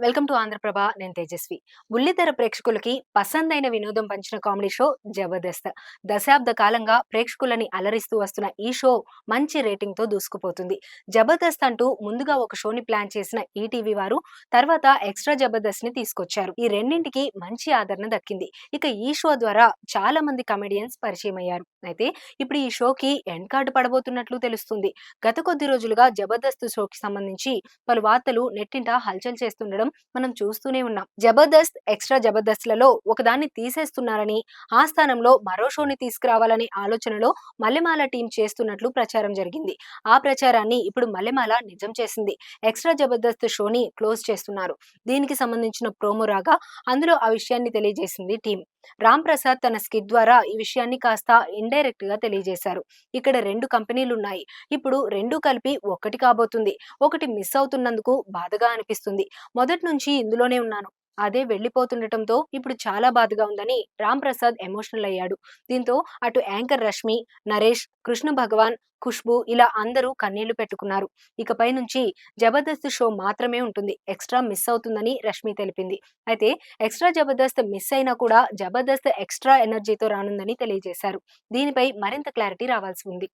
Welcome to Andhraprabha. నేను తేజస్వి. బుల్లితెర ప్రేక్షకులకి పసందైన వినోదం పంచిన కామెడీ షో 'జబర్దస్త్'. దశాబ్ద కాలంగా ప్రేక్షకులని అలరిస్తూ వస్తున్న ఈ షో మంచి రేటింగ్‌తో దూసుకుపోతుంది. 'జబర్దస్త్' అంటూ ముందుగా ఒక షోని ప్లాన్ చేసిన ఈటీవీ వారు తర్వాత 'ఎక్స్ట్రా జబర్దస్త్‌ని' తీసుకొచ్చారు. ఈ రెండింటికి మంచి ఆదరణ దక్కింది. ఇక ఈ షో ద్వారా చాలా మంది కమెడియన్స్ పరిచయమయ్యారు. అయితే ఇప్పుడు ఈ షోకి ఎండ్ కార్డ్ పడబోతున్నట్లు తెలుస్తుంది. గత కొద్ది రోజులుగా 'జబర్దస్త్' షోకి సంబంధించి పలు వార్తలు నెట్టింట హల్చల్ చేస్తుండడం మనం చూస్తూనే ఉన్నాం. 'జబర్దస్త్', 'ఎక్స్ట్రా జబర్దస్త్'లలో ఒకదాన్ని తీసేస్తున్నారని, ఆ స్థానంలో మరో షోని తీసుకురావాలనే ఆలోచనలో మల్లెమాల టీం చేస్తున్నట్లు ప్రచారం జరిగింది. ఆ ప్రచారాన్ని ఇప్పుడు మల్లెమాల నిజం చేసింది. 'ఎక్స్ట్రా జబర్దస్త్' షోని క్లోజ్ చేస్తున్నారు. దీనికి సంబంధించిన ప్రోమో రాగా అందులో ఆ విషయాన్ని తెలియజేసింది టీం. రామ్ ప్రసాద్ తన స్కిట్ ద్వారా ఈ విషయాన్ని కాస్త ఇండైరెక్ట్ గా తెలియజేశారు. ఇక్కడ 2 కంపెనీలున్నాయి. ఇప్పుడు 2 కలిపి ఒక్కటి కాబోతుంది. ఒకటి మిస్ అవుతున్నందుకు బాధగా అనిపిస్తుంది. మొదట్నుంచి ఇందులోనే ఉన్నాను. అదే వెళ్ళిపోతుండటంతో ఇప్పుడు చాలా బాధగా ఉందని రామ్ ప్రసాద్ ఎమోషనల్ అయ్యాడు. దీంతో అటు యాంకర్ రష్మి, నరేష్, కృష్ణ భగవాన్, ఖుష్బు ఇలా అందరూ కన్నీళ్లు పెట్టుకున్నారు. ఇకపై నుంచి జబర్దస్త్ షో మాత్రమే ఉంటుంది. ఎక్స్ట్రా మిస్ అవుతుందని రష్మి తెలిపింది. అయితే ఎక్స్ట్రా జబర్దస్త్ మిస్ అయినా కూడా జబర్దస్త్ ఎక్స్ట్రా ఎనర్జీతో రానుందని తెలియజేశారు. దీనిపై మరింత క్లారిటీ రావాల్సి ఉంది.